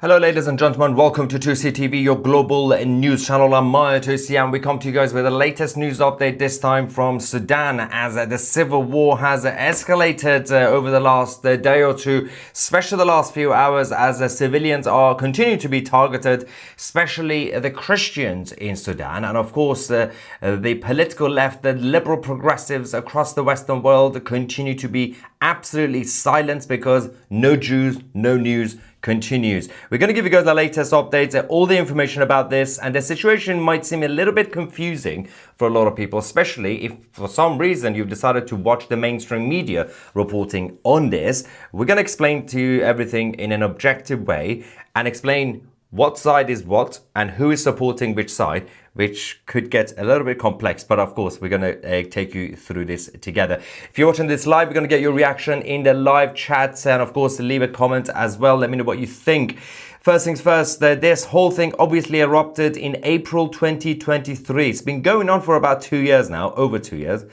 Hello ladies and gentlemen, welcome to 2CTV, your global news channel. I'm Maya 2C and we come to you guys with the latest news update, this time from Sudan, as the civil war has escalated over the last day or two, especially the last few hours, as civilians are continuing to be targeted, especially the Christians in Sudan. And of course, the political left, the liberal progressives across the Western world continue to be absolutely silenced because no Jews, no news continues. We're going to give you guys the latest updates, all the information about this, and the situation might seem a little bit confusing for a lot of people, especially if for some reason you've decided to watch the mainstream media reporting on this. We're going to explain to you everything in an objective way and explain what side is what and who is supporting which side, which could get a little bit complex, but of course we're going to take you through this together. If you're watching this live, we're going to get your reaction in the live chat, and of course leave a comment as well. Let me know what you think. First things first, this whole thing obviously erupted in April 2023. It's been going on for about 2 years now, over 2 years,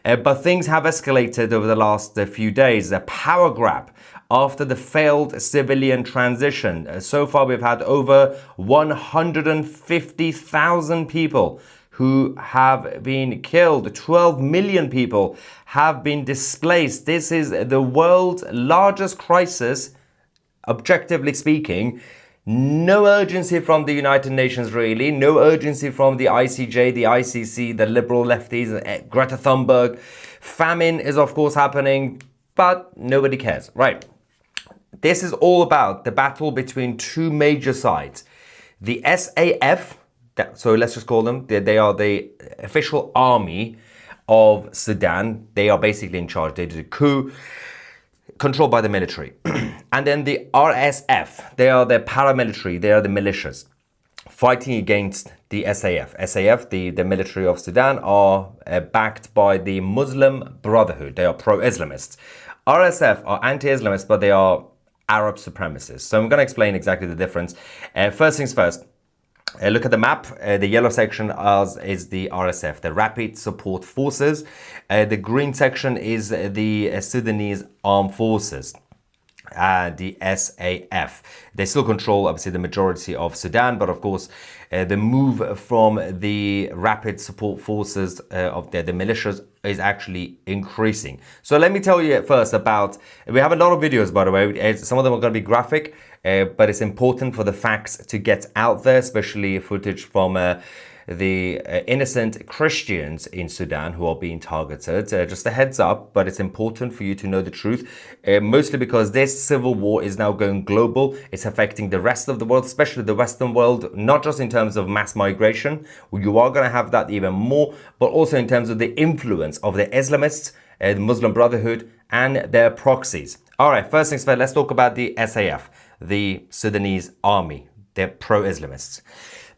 but things have escalated over the last few days. A power grab after the failed civilian transition. So far, we've had over 150,000 people who have been killed. 12 million people have been displaced. This is the world's largest crisis, objectively speaking. No urgency from the United Nations, really. No urgency from the ICJ, the ICC, the liberal lefties, Greta Thunberg. Famine is, of course, happening, but nobody cares. Right. This is all about the battle between two major sides. The SAF, so let's just call them, they are the official army of Sudan. They are basically in charge. They did a coup, controlled by the military. And then the RSF, they are the paramilitary, they are the militias fighting against the SAF. SAF, the military of Sudan, are backed by the Muslim Brotherhood. They are pro-Islamists. RSF are anti-Islamists, but they are Arab supremacists. So I'm going to explain exactly the difference. First things first, look at the map. The yellow section is the RSF, the Rapid Support Forces. The green section is the Sudanese Armed Forces. The SAF. They still control, obviously, the majority of Sudan, but of course, the move from the Rapid Support Forces of the militias is actually increasing. So let me tell you first about, we have a lot of videos, by the way. Some of them are going to be graphic, but it's important for the facts to get out there, especially footage from the innocent Christians in Sudan who are being targeted. Just a heads up, but it's important for you to know the truth, mostly because this civil war is now going global. It's affecting the rest of the world, especially the Western world, not just in terms of mass migration. You are going to have that even more, but also in terms of the influence of the Islamists, the Muslim Brotherhood, and their proxies. All right, first things first, let's talk about the SAF, the Sudanese army. They're pro-Islamists.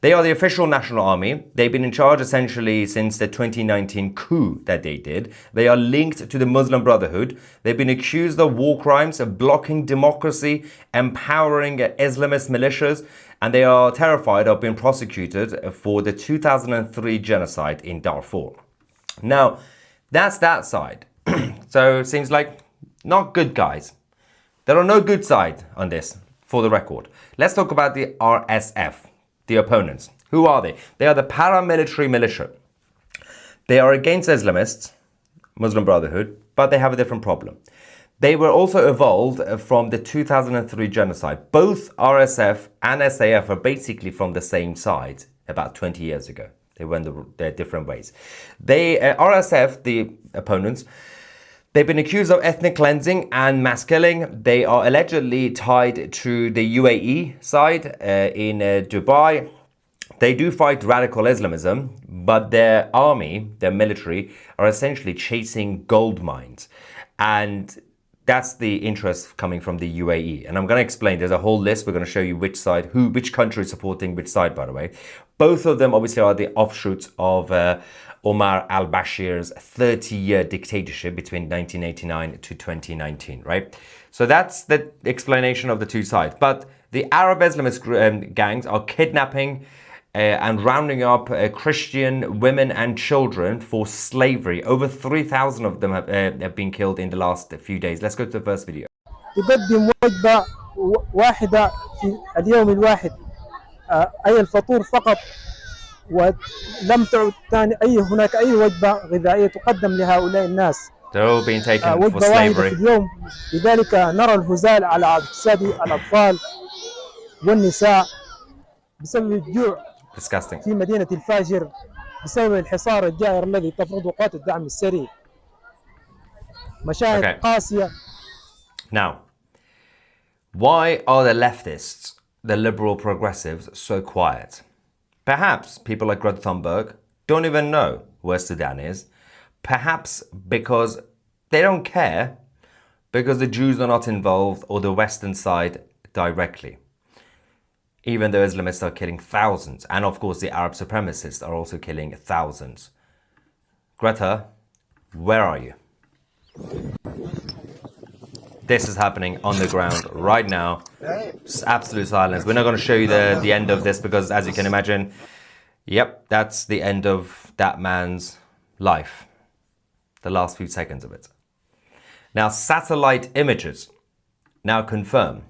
They are the official national army. They've been in charge essentially since the 2019 coup that they did. They are linked to the Muslim Brotherhood. They've been accused of war crimes, of blocking democracy, empowering Islamist militias, and they are terrified of being prosecuted for the 2003 genocide in Darfur. Now, that's that side. So it seems like not good guys. There are no good side on this, for the record. Let's talk about the RSF. The opponents. Who are they? They are the paramilitary militia. They are against Islamists, Muslim Brotherhood, but they have a different problem. They were also evolved from the 2003 genocide. Both RSF and SAF are basically from the same side about 20 years ago. They went their different ways. RSF, the opponents, they've been accused of ethnic cleansing and mass killing. They are allegedly tied to the UAE side in Dubai. They do fight radical Islamism, but their army, their military, are essentially chasing gold mines. And that's the interest coming from the UAE. And I'm going to explain. There's a whole list. We're going to show you which side, which country is supporting which side, by the way. Both of them obviously are the offshoots of Omar al-Bashir's 30-year dictatorship between 1989 to 2019, right? So that's the explanation of the two sides. But the Arab Islamist gangs are kidnapping and rounding up Christian women and children for slavery. Over 3,000 of them have been killed in the last few days. Let's go to the first video. تقدم وجبة واحدة في اليوم الواحد أي الفطور فقط، ولم تعد هناك أي وجبة غذائية تقدم لهؤلاء الناس. They're all being taken for وجبة واحدة في slavery. اليوم. لذلك نرى الهزال على أجساد الأطفال والنساء بسبب الجوع Disgusting. في مدينة الفاجر، بسبب الحصار الجائر الذي تفرضه قوات الدعم السريع. مشاهد قاسية. Now, why are the leftists, the liberal progressives, so quiet? Perhaps people like Greta Thunberg don't even know where Sudan is. Perhaps because they don't care, because the Jews are not involved, or the Western side directly. Even though Islamists are killing thousands, and of course the Arab supremacists are also killing thousands. Greta, where are you? This is happening on the ground right now. It's absolute silence. We're not going to show you the end of this because, as you can imagine, yep, that's the end of that man's life. The last few seconds of it. Now, satellite images now confirm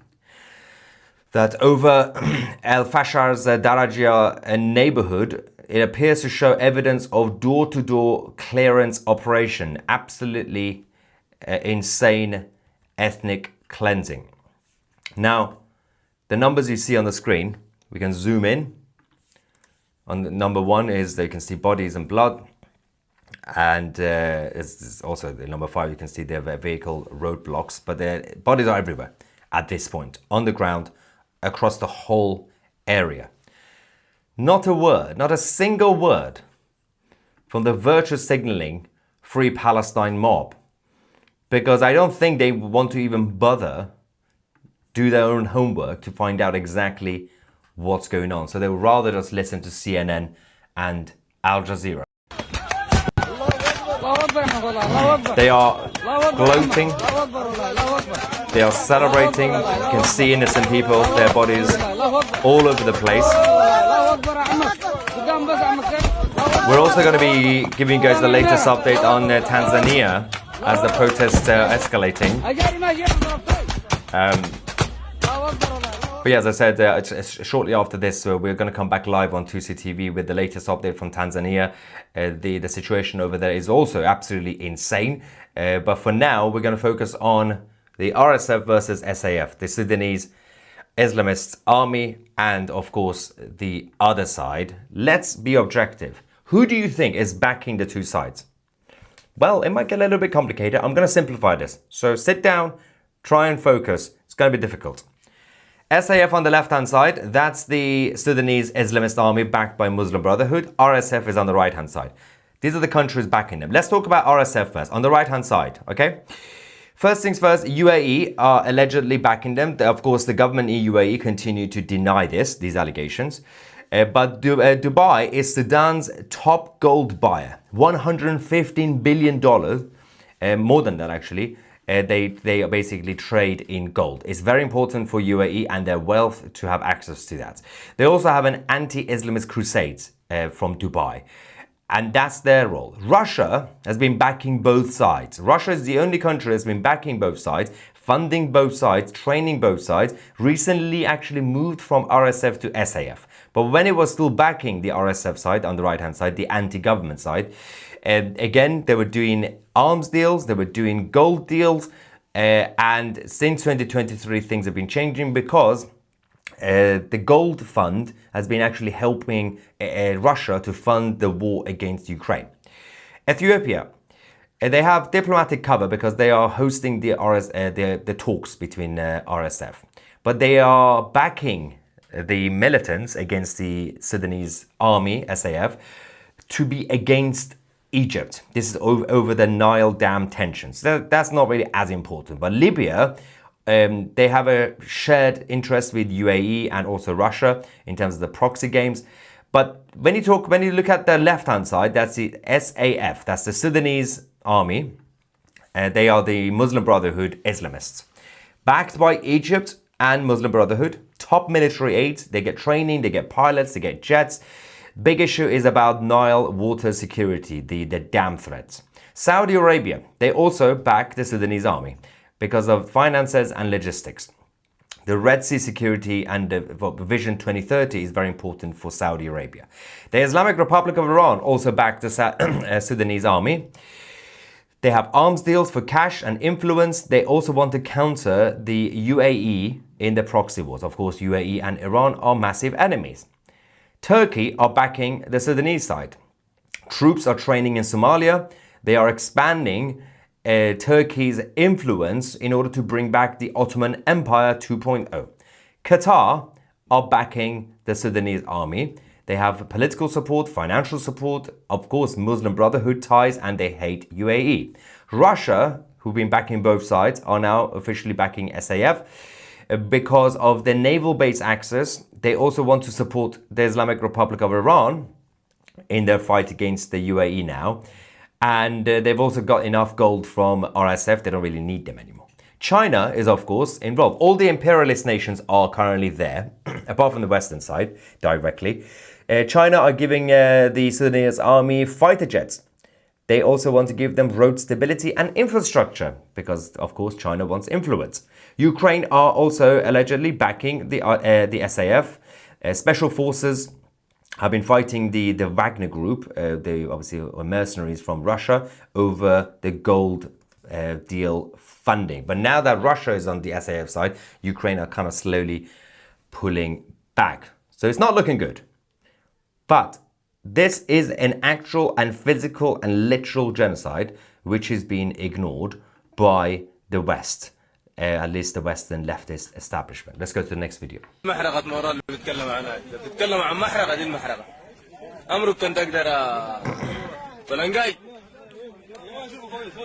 that over El Fashar's Darajia neighborhood, it appears to show evidence of door-to-door clearance operation. Absolutely insane ethnic cleansing. Now, the numbers you see on the screen, we can zoom in. On the number one is that you can see bodies and blood. And it's also the number 5, you can see their vehicle roadblocks, but their bodies are everywhere at this point, on the ground, across the whole area. Not a word, not a single word from the virtuous signaling Free Palestine mob, because I don't think they want to even bother do their own homework to find out exactly what's going on. So they would rather just listen to CNN and Al Jazeera. They are gloating, they are celebrating. You can see innocent people, their bodies all over the place. We're also going to be giving you guys the latest update on Tanzania as the protests are escalating. But yeah, as I said, it's shortly after this, we're going to come back live on 2CTV with the latest update from Tanzania. The situation over there is also absolutely insane. But for now, we're going to focus on the RSF versus SAF, the Sudanese Islamist army, and of course, the other side. Let's be objective. Who do you think is backing the two sides? Well, it might get a little bit complicated. I'm going to simplify this. So sit down, try and focus. It's going to be difficult. SAF on the left-hand side, that's the Sudanese Islamist army backed by Muslim Brotherhood. RSF is on the right-hand side. These are the countries backing them. Let's talk about RSF first, on the right-hand side, okay? First things first, UAE are allegedly backing them. Of course, the government in UAE continue to deny these allegations. But Dubai is Sudan's top gold buyer. $115 billion, more than that actually. They basically trade in gold. It's very important for UAE and their wealth to have access to that. They also have an anti-Islamist crusade from Dubai. And that's their role. Russia has been backing both sides. Russia is the only country that's been backing both sides, funding both sides, training both sides. Recently actually moved from RSF to SAF. But when it was still backing the RSF side, on the right-hand side, the anti-government side, again, they were doing arms deals, they were doing gold deals, and since 2023, things have been changing because the gold fund has been actually helping Russia to fund the war against Ukraine. Ethiopia, they have diplomatic cover because they are hosting the talks between RSF, but they are backing the militants against the Sudanese army, SAF, to be against Egypt. This is over the Nile Dam tensions. That's not really as important. But Libya, they have a shared interest with UAE and also Russia in terms of the proxy games. But when you look at the left-hand side, that's the SAF. That's the Sudanese army. They are the Muslim Brotherhood Islamists, backed by Egypt and Muslim Brotherhood. Top military aids. They get training. They get pilots. They get jets. Big issue is about Nile water security, the dam threats. Saudi Arabia, they also back the Sudanese army because of finances and logistics. The Red Sea security and Vision 2030 is very important for Saudi Arabia. The Islamic Republic of Iran also backed the Sudanese army. They have arms deals for cash and influence. They also want to counter the UAE in the proxy wars. Of course, UAE and Iran are massive enemies. Turkey are backing the Sudanese side. Troops are training in Somalia. They are expanding Turkey's influence in order to bring back the Ottoman Empire 2.0. Qatar are backing the Sudanese army. They have political support, financial support, of course, Muslim Brotherhood ties, and they hate UAE. Russia, who've been backing both sides, are now officially backing SAF because of the naval base access. They also want to support the Islamic Republic of Iran in their fight against the UAE now. And they've also got enough gold from RSF, they don't really need them anymore. China is, of course, involved. All the imperialist nations are currently there, apart from the Western side, directly. China are giving the Sudanese army fighter jets. They also want to give them road stability and infrastructure, because, of course, China wants influence. Ukraine are also allegedly backing the SAF. Special forces have been fighting the Wagner group, they obviously are mercenaries from Russia, over the gold deal funding. But now that Russia is on the SAF side, Ukraine are kind of slowly pulling back. So it's not looking good. But this is an actual and physical and literal genocide, which is being ignored by the West. At least the Western leftist establishment. Let's go to the next video. محرقة مورال اللي بيتكلم عنها بيتكلم عن محرقة دي المحرقة أمرك كنت أقدر فلنقاي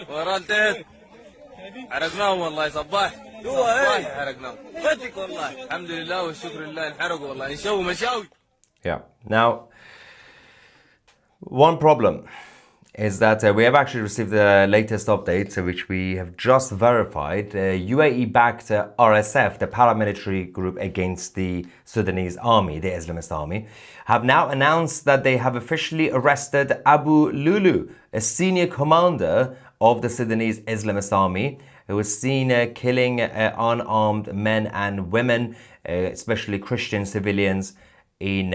مورال تهت حرقناهم والله صباح حرقناهم فتك والله الحمد لله والشكر لله انحرقوا والله نشووا مشاوي. Yeah. Now, one problem is that we have actually received the latest updates, which we have just verified. UAE-backed RSF, the paramilitary group against the Sudanese army, the Islamist army, have now announced that they have officially arrested Abu Lulu, a senior commander of the Sudanese Islamist army, who was seen killing unarmed men and women, especially Christian civilians, in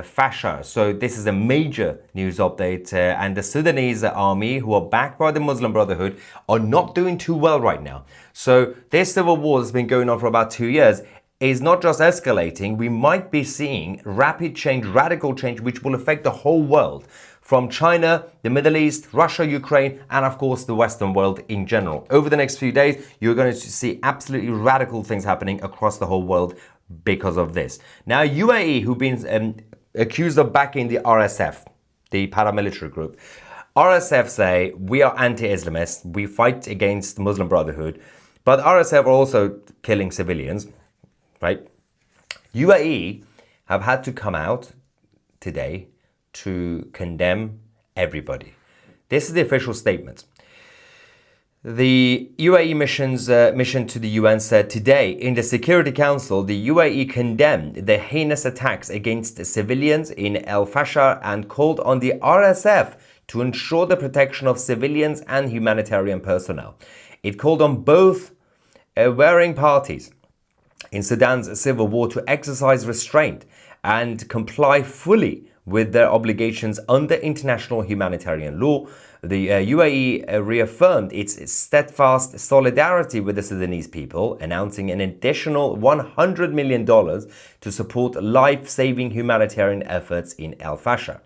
Fasher. So this is a major news update, and the Sudanese army, who are backed by the Muslim Brotherhood, are not doing too well right now. So this civil war has been going on for about 2 years, is not just escalating. We might be seeing rapid change, radical change, which will affect the whole world, from China, the Middle East, Russia, Ukraine, and of course the Western world in general. Over the next few days, you're going to see absolutely radical things happening across the whole world because of this. Now, UAE, who've been accused of backing the RSF, the paramilitary group, RSF say, we are anti-Islamist, we fight against Muslim Brotherhood, but RSF are also killing civilians, right? UAE have had to come out today to condemn everybody. This is the official statement. The UAE mission to the UN said today in the Security Council, the UAE condemned the heinous attacks against civilians in El Fasher and called on the RSF to ensure the protection of civilians and humanitarian personnel. It called on both warring parties in Sudan's civil war to exercise restraint and comply fully with their obligations under international humanitarian law. The UAE reaffirmed its steadfast solidarity with the Sudanese people, announcing an additional $100 million to support life-saving humanitarian efforts in El Fasher.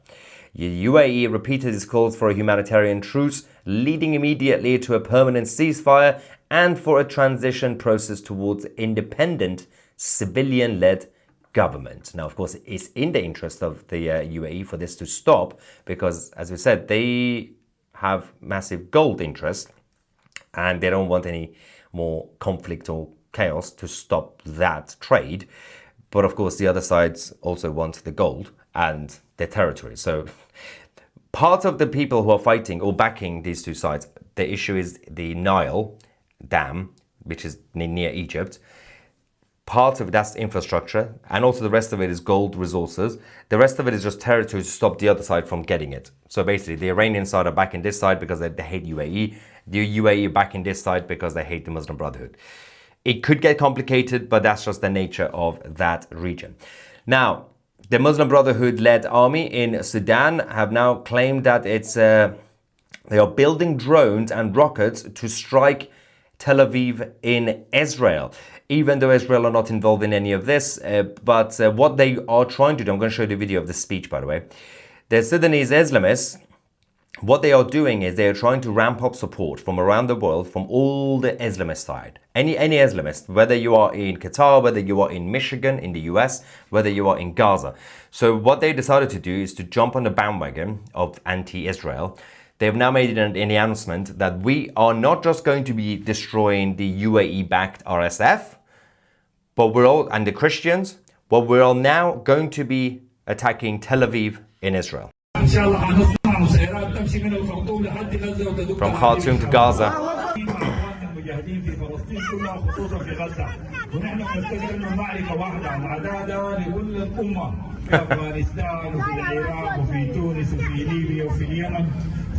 The UAE repeated its calls for a humanitarian truce, leading immediately to a permanent ceasefire and for a transition process towards independent, civilian-led government. Now, of course, it's in the interest of the UAE for this to stop because, as we said, they have massive gold interest and they don't want any more conflict or chaos to stop that trade. But of course, the other sides also want the gold and their territory. So part of the people who are fighting or backing these two sides, the issue is the Nile Dam, which is near Egypt. Part of that's infrastructure, and also the rest of it is gold resources. The rest of it is just territory to stop the other side from getting it. So basically, the Iranian side are backing this side because they hate UAE. The UAE are backing this side because they hate the Muslim Brotherhood. It could get complicated, but that's just the nature of that region. Now, the Muslim Brotherhood-led army in Sudan have now claimed that they are building drones and rockets to strike Tel Aviv in Israel, even though Israel are not involved in any of this. But what they are trying to do, I'm going to show you the video of the speech, by the way. The Sudanese Islamists, what they are doing is they are trying to ramp up support from around the world, from all the Islamist side. Any Islamist, whether you are in Qatar, whether you are in Michigan, in the US, whether you are in Gaza. So what they decided to do is to jump on the bandwagon of anti-Israel. They've now made an announcement that we are not just going to be destroying the UAE-backed RSF, but and the Christians, but we're all now going to be attacking Tel Aviv in Israel. From Khartoum to Gaza. المجاهدين في فلسطين كلها خصوصا في غزه، ونحن نفتكر انه معركه واحده معداده لكل الامه في افغانستان وفي العراق وفي تونس وفي ليبيا وفي اليمن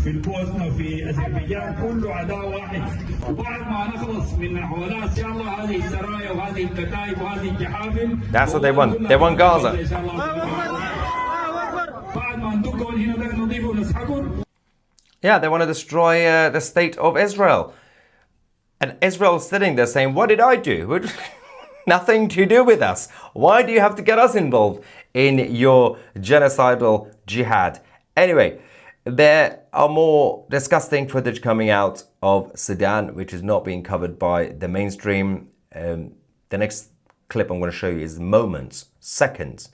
في البوسنه وفي اذربيجان، كله عداء واحد. وبعد ما نخلص من محاولات ان شاء الله هذه السرايا وهذه الكتائب وهذه الجحافل. That's what they want. They want Gaza. بعد ما ندقهم هنا نضيفهم ونسحبهم. Yeah, they want to destroy the state of Israel. And Israel's sitting there saying, what did I do? Nothing to do with us. Why do you have to get us involved in your genocidal jihad? Anyway, there are more disgusting footage coming out of Sudan, which is not being covered by the mainstream. The next clip I'm going to show you is moments, seconds,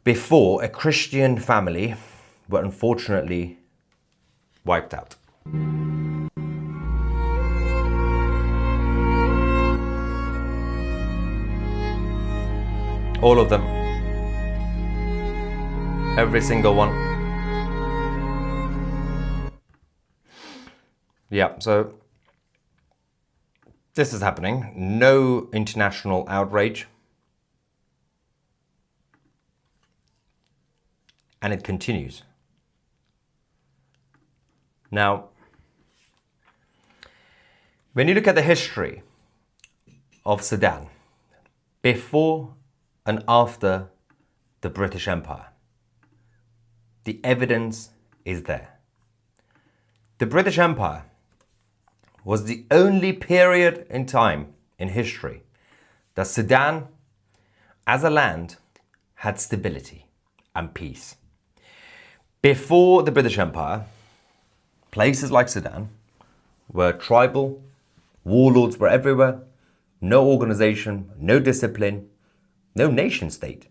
before a Christian family were unfortunately wiped out. All of them. Every single one. Yeah, so this is happening. No international outrage. And it continues. Now, when you look at the history of Sudan, before and after the British Empire, the evidence is there. The British Empire was the only period in time in history that Sudan, as a land, had stability and peace. Before the British Empire, places like Sudan were tribal, warlords were everywhere, no organization, no discipline, no nation state,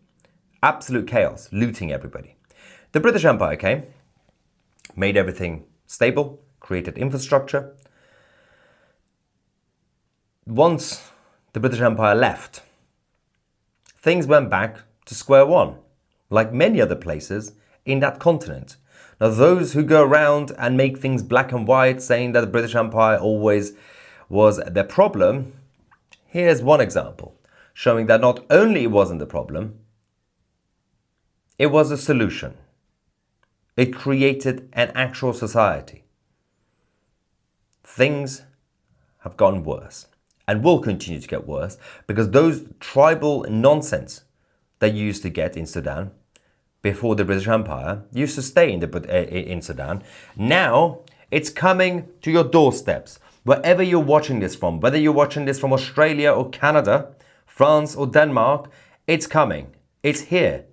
absolute chaos, looting everybody. The British Empire came, made everything stable, created infrastructure. Once the British Empire left, things went back to square one, like many other places in that continent. Now, those who go around and make things black and white, saying that the British Empire always was the problem, here's one example, showing that not only it wasn't the problem, it was a solution. It created an actual society. Things have gone worse and will continue to get worse because those tribal nonsense that you used to get in Sudan before the British Empire used to stay in Sudan. Now it's coming to your doorsteps. Wherever you're watching this from, whether you're watching this from Australia or Canada, France or Denmark, it's coming. It's here.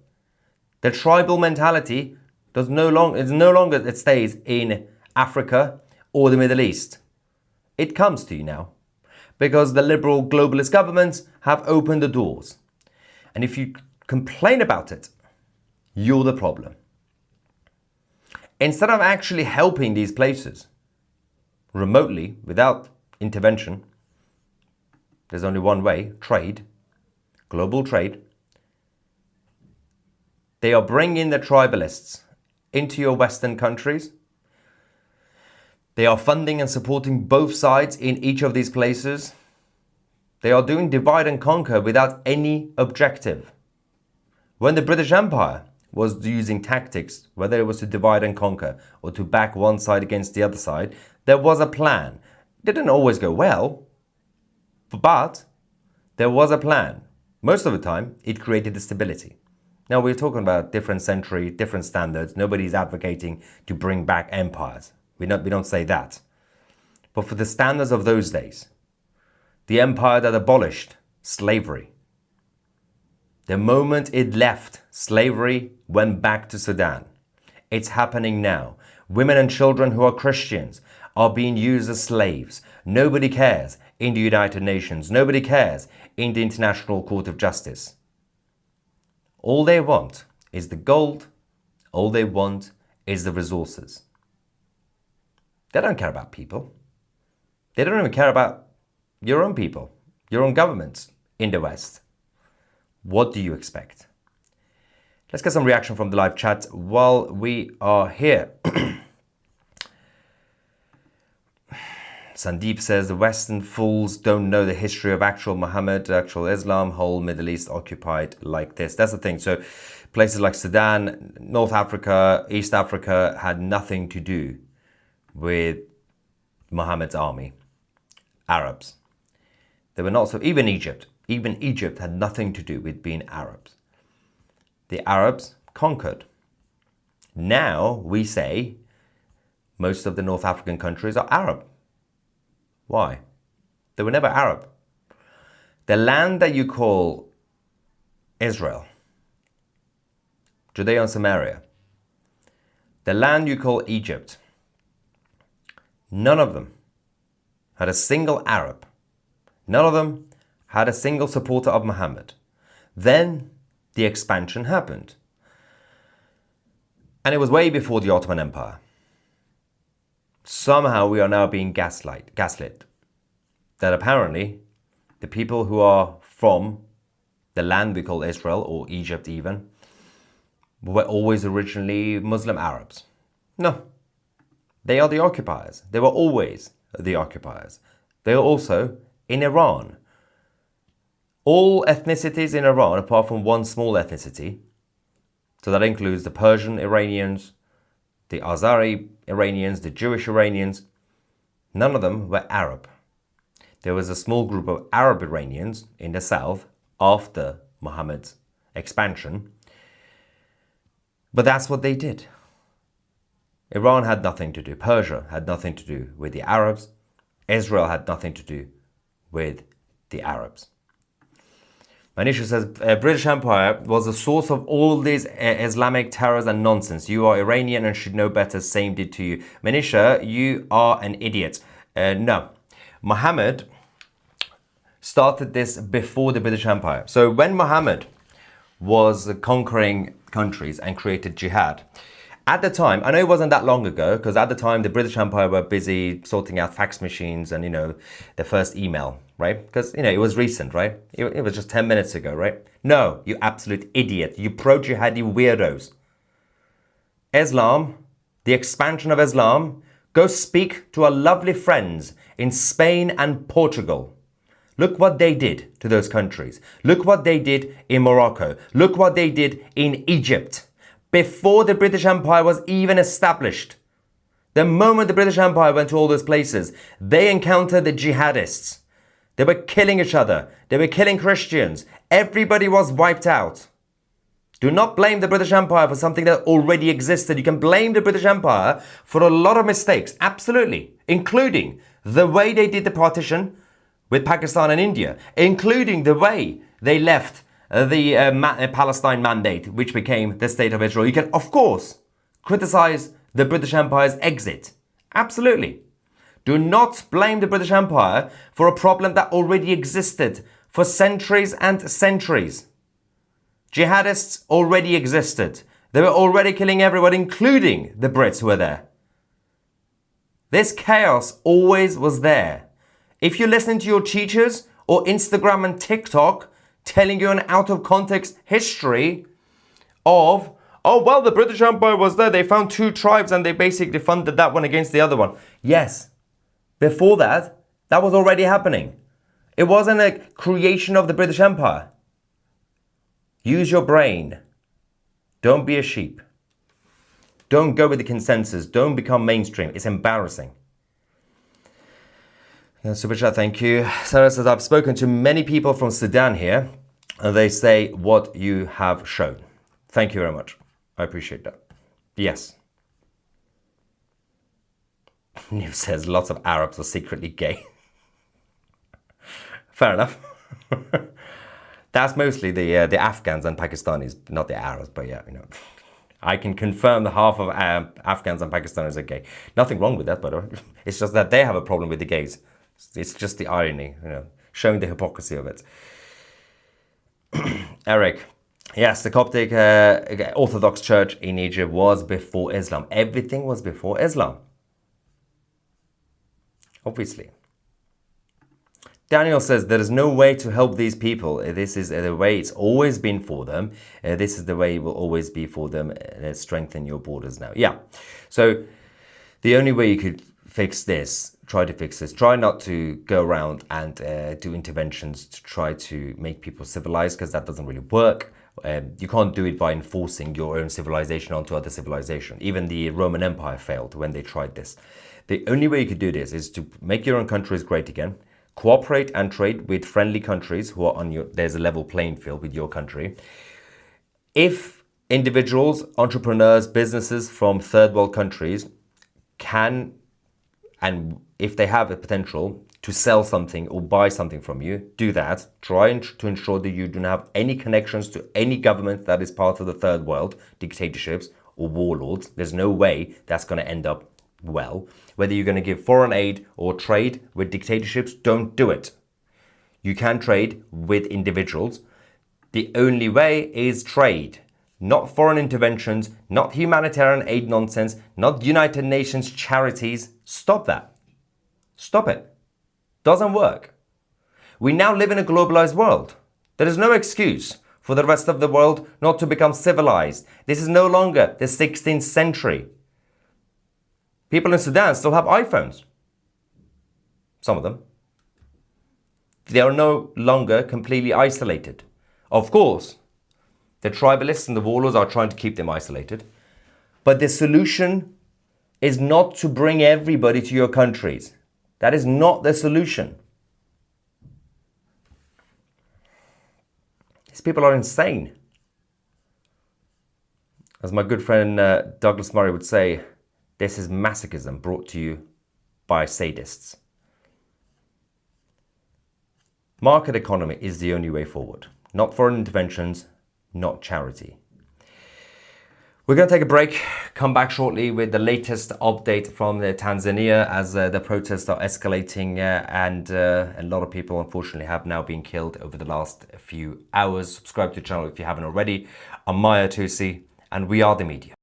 The tribal mentality it no longer stays in Africa or the Middle East. It comes to you now because the liberal globalist governments have opened the doors. And if you complain about it, you're the problem. Instead of actually helping these places remotely without intervention, there's only one way, trade, global trade. They are bringing the tribalists into your Western countries. They are funding and supporting both sides in each of these places. They are doing divide and conquer without any objective. When the British Empire was using tactics, whether it was to divide and conquer or to back one side against the other side, there was a plan. It didn't always go well, But there was a plan. Most of the time, it created the stability. Now, we're talking about different century, different standards. Nobody's advocating to bring back empires. We don't say that. But for the standards of those days, the empire that abolished slavery, the moment it left, slavery went back to Sudan. It's happening now. Women and children who are Christians are being used as slaves. Nobody cares in the United Nations. Nobody cares in the International Court of Justice. All they want is the gold. All they want is the resources. They don't care about people. They don't even care about your own people, your own governments in the West. What do you expect? Let's get some reaction from the live chat while we are here. Sandeep says the Western fools don't know the history of actual Muhammad, actual Islam, whole Middle East occupied like this. That's the thing. So places like Sudan, North Africa, East Africa had nothing to do with Muhammad's army. Arabs. They were not so, even Egypt had nothing to do with being Arabs. The Arabs conquered. Now we say most of the North African countries are Arab. Why? They were never Arab. The land that you call Israel, Judea and Samaria, the land you call Egypt, none of them had a single Arab. None of them had a single supporter of Muhammad. Then the expansion happened. And it was way before the Ottoman Empire. Somehow we are now being gaslit. That apparently the people who are from the land we call Israel, or Egypt even, were always originally Muslim Arabs. No. They are the occupiers. They were always the occupiers. They are also in Iran. All ethnicities in Iran, apart from one small ethnicity, so that includes the Persian Iranians, the Azari Iranians, the Jewish Iranians, none of them were Arab. There was a small group of Arab Iranians in the south after Muhammad's expansion. But that's what they did. Iran had nothing to do. Persia had nothing to do with the Arabs. Israel had nothing to do with the Arabs. Manisha says, British Empire was the source of all these Islamic terrors and nonsense. You are Iranian and should know better. Same did to you. Manisha, you are an idiot. No. Muhammad started this before the British Empire. So when Muhammad was conquering countries and created jihad, at the time, I know it wasn't that long ago, because at the time the British Empire were busy sorting out fax machines and, the first email, right? Because, it was recent, right? It was just 10 minutes ago, right? No, you absolute idiot. You pro-jihadi weirdos. Islam, the expansion of Islam, go speak to our lovely friends in Spain and Portugal. Look what they did to those countries. Look what they did in Morocco. Look what they did in Egypt. Before the British Empire was even established. The moment the British Empire went to all those places, they encountered the jihadists. They were killing each other. They were killing Christians. Everybody was wiped out. Do not blame the British Empire for something that already existed. You can blame the British Empire for a lot of mistakes, absolutely, including the way they did the partition with Pakistan and India, including the way they left the Palestine Mandate, which became the State of Israel. You can, of course, criticize the British Empire's exit. Absolutely. Do not blame the British Empire for a problem that already existed for centuries and centuries. Jihadists already existed. They were already killing everyone, including the Brits who were there. This chaos always was there. If you listen to your teachers or Instagram and TikTok telling you an out-of-context history of, oh, well, the British Empire was there. They found two tribes and they basically funded that one against the other one. Yes, before that, that was already happening. It wasn't a creation of the British Empire. Use your brain. Don't be a sheep. Don't go with the consensus. Don't become mainstream. It's embarrassing. Yeah, super chat, thank you. Sarah says, I've spoken to many people from Sudan here, and they say what you have shown. Thank you very much. I appreciate that. Yes. Niv says lots of Arabs are secretly gay. Fair enough. That's mostly the Afghans and Pakistanis, not the Arabs, but yeah, you know. I can confirm that half of Afghans and Pakistanis are gay. Nothing wrong with that, by the way. It's just that they have a problem with the gays. It's just the irony, you know, showing the hypocrisy of it. Eric, yes, the Coptic Orthodox Church in Egypt was before Islam. Everything was before Islam. Obviously. Daniel says there is no way to help these people. This is the way it's always been for them. This is the way it will always be for them. Strengthen your borders now. Yeah. So the only way you could fix this, try not to go around and do interventions to try to make people civilized, because that doesn't really work. You can't do it by enforcing your own civilization onto other civilization. Even the Roman Empire failed when they tried this. The only way you could do this is to make your own countries great again. Cooperate and trade with friendly countries who are on your, there's a level playing field with your country. If individuals, entrepreneurs, businesses from third world countries can, and if they have a potential to sell something or buy something from you, do that. Try to ensure that you don't have any connections to any government that is part of the third world, dictatorships or warlords. There's no way that's going to end up well. Whether you're going to give foreign aid or trade with dictatorships, don't do it. You can trade with individuals. The only way is trade, not foreign interventions, not humanitarian aid nonsense, not United Nations charities. Stop that. Stop it. Doesn't work. We now live in a globalized world. There is no excuse for the rest of the world not to become civilized. This is no longer the 16th century. People in Sudan still have iPhones. Some of them. They are no longer completely isolated. Of course, the tribalists and the warlords are trying to keep them isolated. But the solution is not to bring everybody to your countries. That is not the solution. These people are insane. As my good friend Douglas Murray would say, this is masochism brought to you by sadists. Market economy is the only way forward. Not foreign interventions, not charity. We're going to take a break, come back shortly with the latest update from Tanzania as the protests are escalating and a lot of people unfortunately have now been killed over the last few hours. Subscribe to the channel if you haven't already. I'm Maya Tusi and we are the media.